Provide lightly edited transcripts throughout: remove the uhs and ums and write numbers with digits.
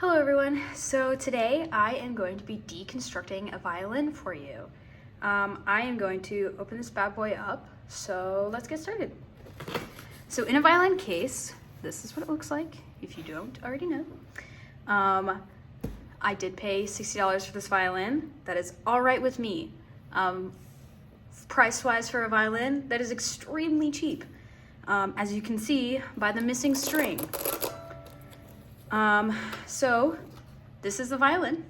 Hello everyone, so today I am going to be deconstructing a violin for you. I am going to open this bad boy up, so let's get started. So in a violin case, this is what it looks like, if you don't already know. I did pay $60 for this violin. That is all right with me. Price-wise for a violin, that is extremely cheap, as you can see by the missing string. So this is the violin.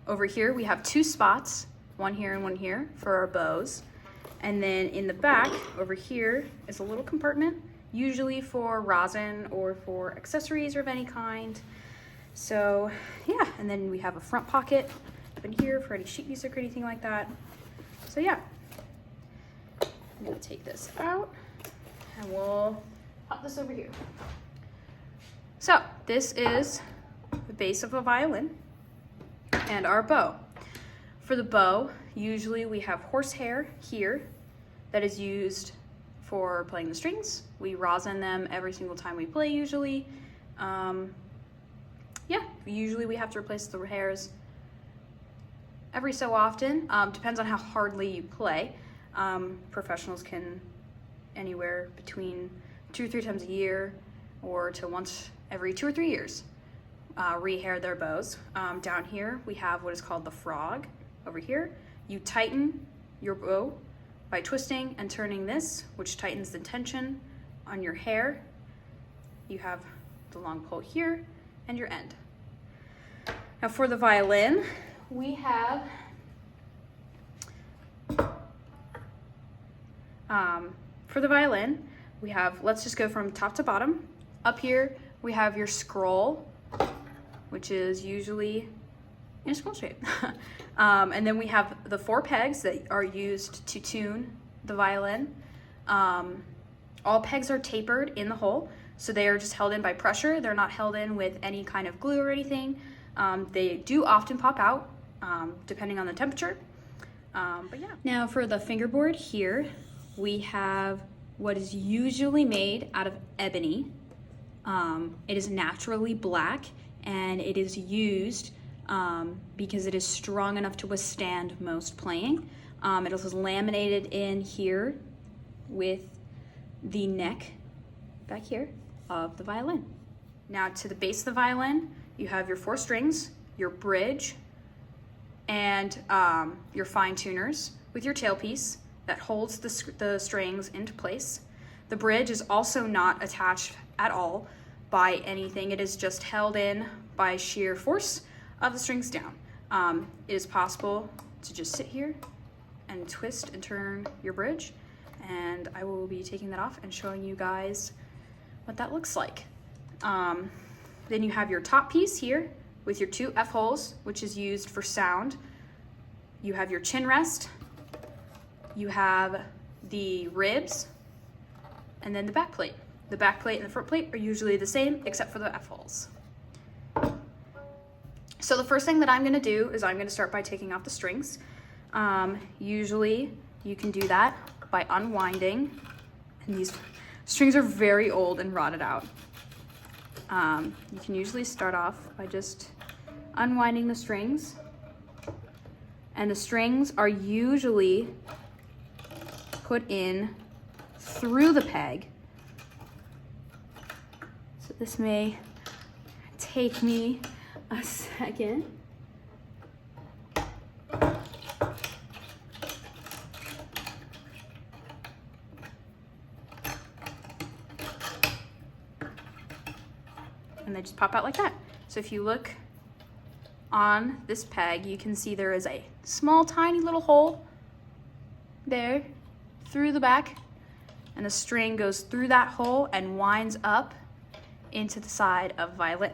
Over here we have two spots, one here and one here for our bows. And then in the back over here is a little compartment, usually for rosin or for accessories of any kind. So yeah, and then we have a front pocket up in here for any sheet music or anything like that. So yeah, I'm gonna take this out and we'll pop this over here. So this is the base of a violin and our bow. For the bow, usually we have horsehair here that is used for playing the strings. We rosin them every single time we play usually. Usually we have to replace the hairs every so often. Depends on how hardly you play. Professionals can anywhere between 2 or 3 times a year or to once every 2 or 3 years rehair their bows. Down here we have what is called the frog. Over here you tighten your bow by twisting and turning this, which tightens the tension on your hair. You have the long pole here and your end. Now for the violin, we have let's just go from top to bottom. Up here we have your scroll, which is usually in a scroll shape. And then we have the 4 pegs that are used to tune the violin. All pegs are tapered in the hole, so they are just held in by pressure. They're not held in with any kind of glue or anything. They do often pop out, depending on the temperature. But yeah. Now for the fingerboard here, we have what is usually made out of ebony. It is naturally black, and it is used because it is strong enough to withstand most playing. It is laminated in here with the neck back here of the violin. Now to the base of the violin, you have your 4 strings, your bridge, and your fine tuners with your tailpiece that holds the strings into place. The bridge is also not attached at all by anything. It is just held in by sheer force of the strings down. It is possible to just sit here and twist and turn your bridge, and I will be taking that off and showing you guys what that looks like. Then you have your top piece here with your 2 F-holes, which is used for sound. You have your chin rest, you have the ribs, and then the back plate. The back plate and the front plate are usually the same except for the F-holes. So the first thing that I'm gonna do is I'm gonna start by taking off the strings. Usually you can do that by unwinding, and these strings are very old and rotted out. You can usually start off by just unwinding the strings, and the strings are usually put in through the peg. So this may take me a second. And they just pop out like that. So if you look on this peg, you can see there is a small, tiny little hole there through the back, and the string goes through that hole and winds up into the side of violin.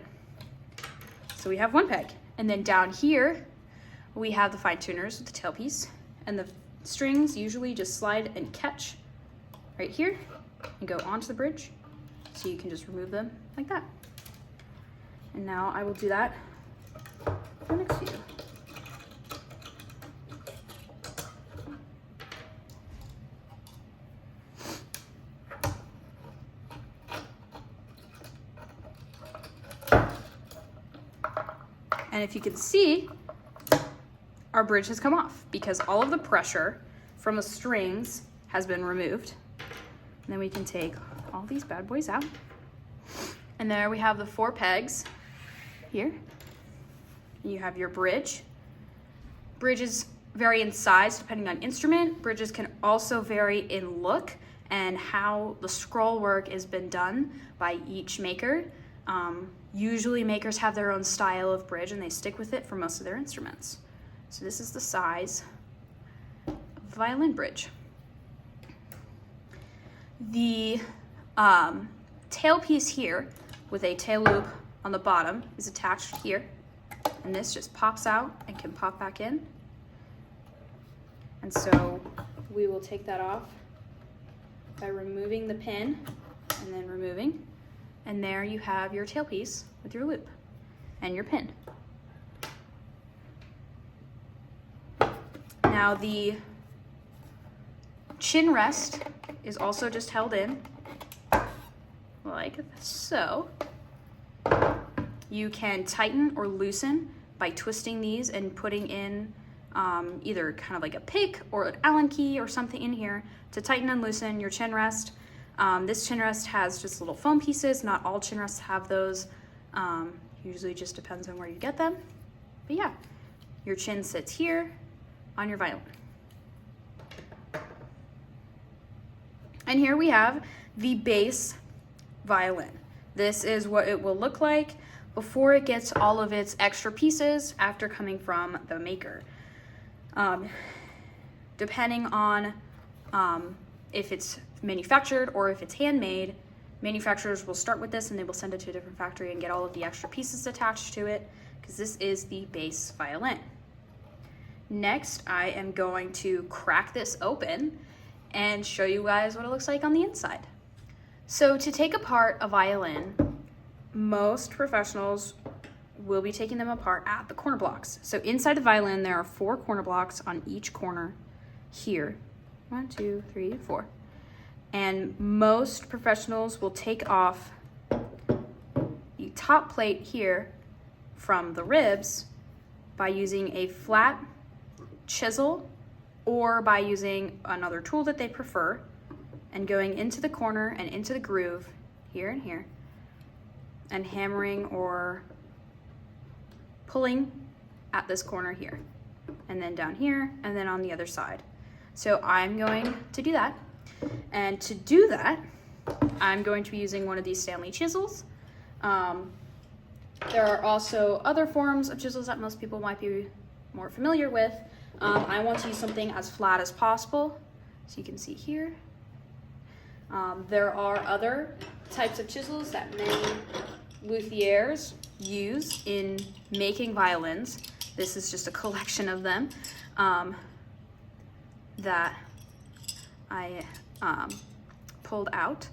So we have 1 peg. And then down here, we have the fine tuners with the tailpiece, and the strings usually just slide and catch right here and go onto the bridge. So you can just remove them like that. And now I will do that for the next few. And if you can see, our bridge has come off because all of the pressure from the strings has been removed. And then we can take all these bad boys out. And there we have the 4 pegs here. You have your bridge. Bridges vary in size depending on instrument. Bridges can also vary in look and how the scroll work has been done by each maker. Usually makers have their own style of bridge and they stick with it for most of their instruments. So this is the size of a violin bridge. The tailpiece here with a tail loop on the bottom is attached here, and this just pops out and can pop back in. And so we will take that off by removing the pin and then removing, and there you have your tailpiece with your loop and your pin. Now the chin rest is also just held in like so. You can tighten or loosen by twisting these and putting in either kind of like a pick or an Allen key or something in here to tighten and loosen your chin rest. This chin rest has just little foam pieces. Not all chin rests have those. Usually just depends on where you get them. But yeah, your chin sits here on your violin. And here we have the bass violin. This is what it will look like before it gets all of its extra pieces after coming from the maker. Depending on if it's manufactured or if it's handmade, manufacturers will start with this and they will send it to a different factory and get all of the extra pieces attached to it, because this is the bass violin. Next, I am going to crack this open and show you guys what it looks like on the inside. So to take apart a violin, most professionals will be taking them apart at the corner blocks. So inside the violin, there are 4 corner blocks on each corner here. 1, 2, 3, 4. And most professionals will take off the top plate here from the ribs by using a flat chisel or by using another tool that they prefer and going into the corner and into the groove here and here and hammering or pulling at this corner here and then down here and then on the other side. So I'm going to do that, and to do that I'm going to be using one of these Stanley chisels. There are also other forms of chisels that most people might be more familiar with. I want to use something as flat as possible, so you can see here. There are other types of chisels that many luthiers use in making violins. This is just a collection of them that I pulled out,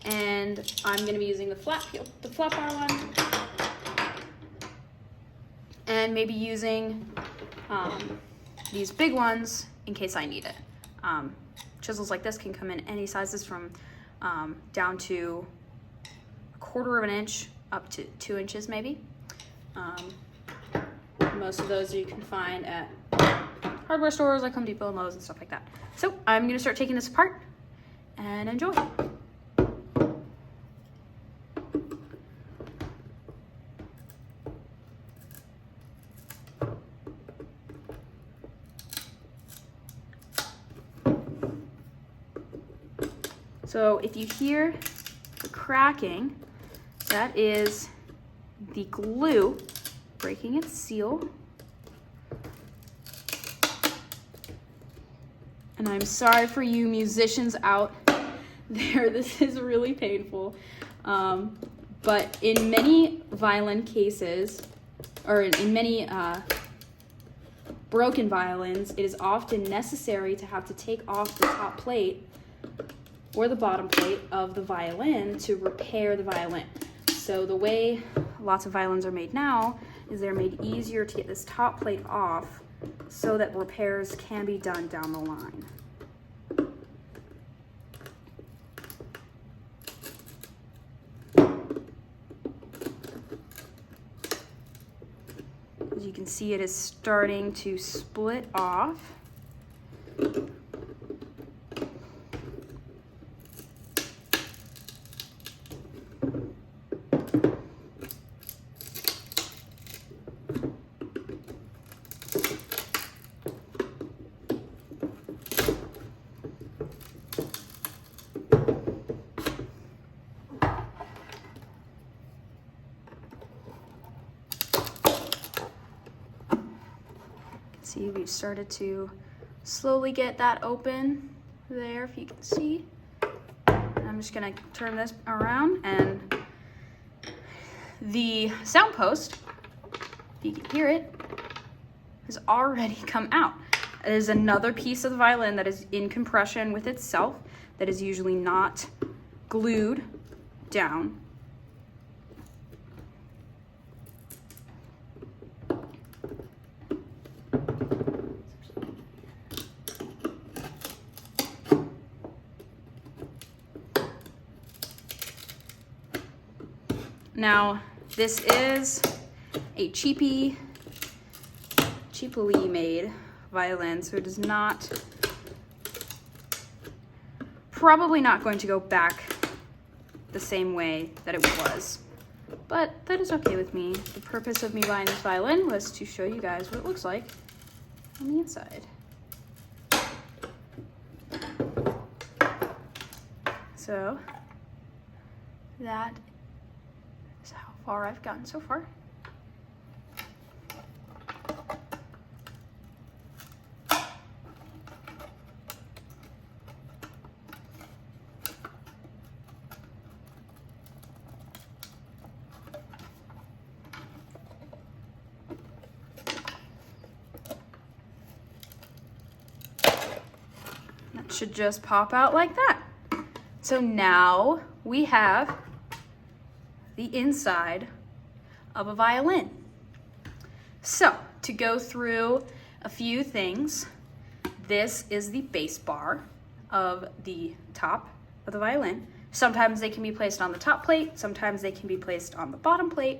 and I'm going to be using the flat bar one, and maybe using these big ones in case I need it. Chisels like this can come in any sizes from down to 1/4 of an inch up to 2 inches maybe. Most of those you can find at hardware stores like Home Depot and Lowe's and stuff like that. So I'm going to start taking this apart and enjoy. So if you hear the cracking, that is the glue breaking its seal. And I'm sorry for you musicians out there, this is really painful. But in many violin cases, or in many broken violins, it is often necessary to have to take off the top plate or the bottom plate of the violin to repair the violin. So the way lots of violins are made now is they're made easier to get this top plate off so that repairs can be done down the line. as you can see, it is starting to split off. See, we've started to slowly get that open there, if you can see. I'm just gonna turn this around, and the sound post, if you can hear it, has already come out. It is another piece of the violin that is in compression with itself, that is usually not glued down. Now, this is a cheaply made violin, so it is probably not going to go back the same way that it was, but that is okay with me. The purpose of me buying this violin was to show you guys what it looks like on the inside. So that is how far I've gotten so far. That should just pop out like that. So now we have the inside of a violin. So to go through a few things, this is the bass bar of the top of the violin. Sometimes they can be placed on the top plate, sometimes they can be placed on the bottom plate.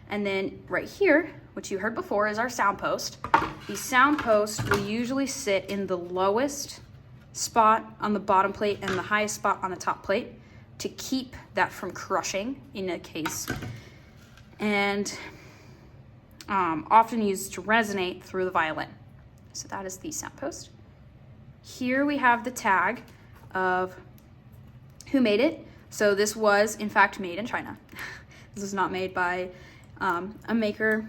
And then right here, which you heard before, is our sound post. The sound post will usually sit in the lowest spot on the bottom plate and the highest spot on the top plate to keep that from crushing in a case, and often used to resonate through the violin. So that is the sound post. Here we have the tag of who made it. So this was in fact made in China. This is not made by a maker.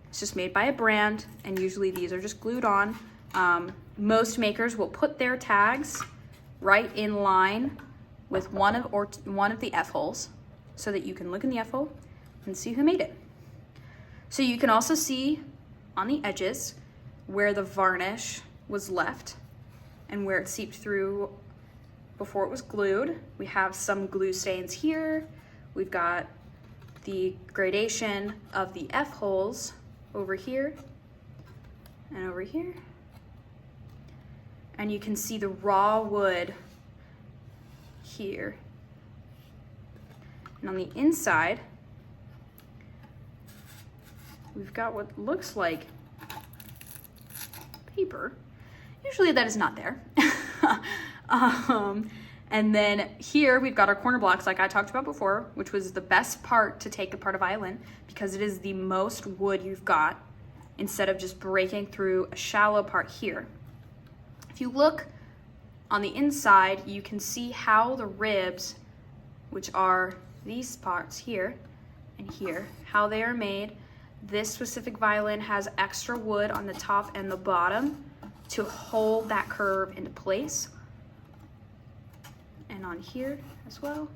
It's just made by a brand, and usually these are just glued on. Most makers will put their tags right in line with one of the F-holes, so that you can look in the F-hole and see who made it. So you can also see on the edges where the varnish was left and where it seeped through before it was glued. We have some glue stains here. We've got the gradation of the F-holes over here and over here. And you can see the raw wood here. And on the inside, we've got what looks like paper. Usually that is not there. And then here we've got our corner blocks, like I talked about before, which was the best part to take apart a violin because it is the most wood you've got, instead of just breaking through a shallow part here. If you look on the inside, you can see how the ribs, which are these parts here and here, how they are made. This specific violin has extra wood on the top and the bottom to hold that curve into place. And on here as well.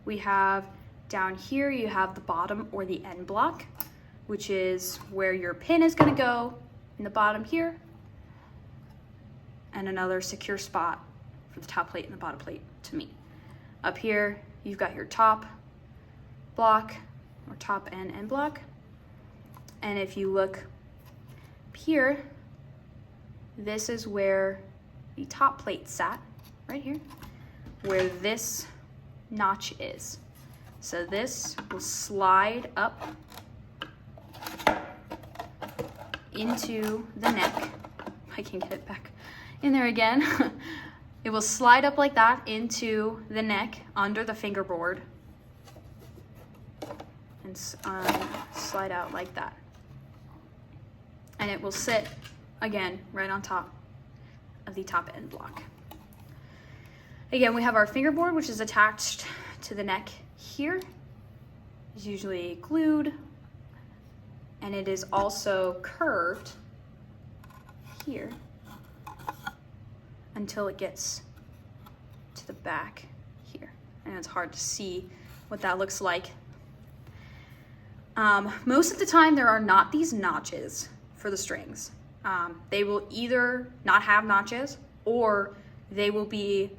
We have down here, you have the bottom or the end block, which is where your pin is going to go in the bottom here, and another secure spot for the top plate and the bottom plate to meet. Up here, you've got your top block, or top and end block. And if you look here, this is where the top plate sat, right here, where this notch is. So this will slide up into the neck. I can get it back in there again. It will slide up like that into the neck under the fingerboard and slide out like that. And it will sit again right on top of the top end block. Again, we have our fingerboard, which is attached to the neck here. It's usually glued, and it is also curved here until it gets to the back here. And it's hard to see what that looks like. Most of the time there are not these notches for the strings. They will either not have notches, or they will be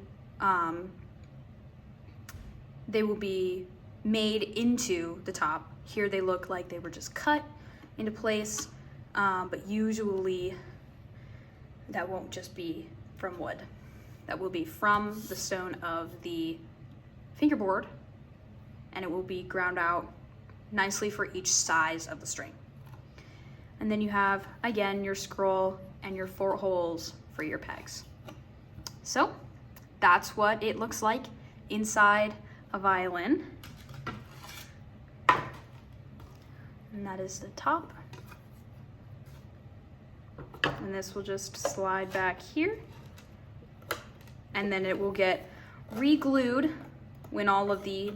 made into the top. Here they look like they were just cut into place, but usually that won't just be from wood. That will be from the stone of the fingerboard, and it will be ground out nicely for each size of the string. And then you have, again, your scroll and your 4 holes for your pegs. So that's what it looks like inside a violin. And that is the top. And this will just slide back here. And then it will get re-glued when all of the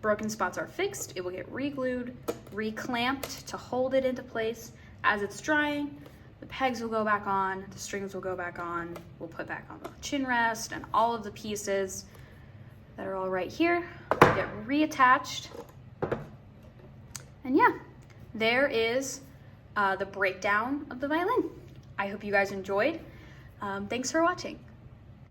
broken spots are fixed. It will get re-glued, re-clamped to hold it into place. As it's drying, the pegs will go back on, the strings will go back on, we'll put back on the chin rest, and all of the pieces that are all right here will get reattached. And yeah, there is the breakdown of the violin. I hope you guys enjoyed. Thanks for watching.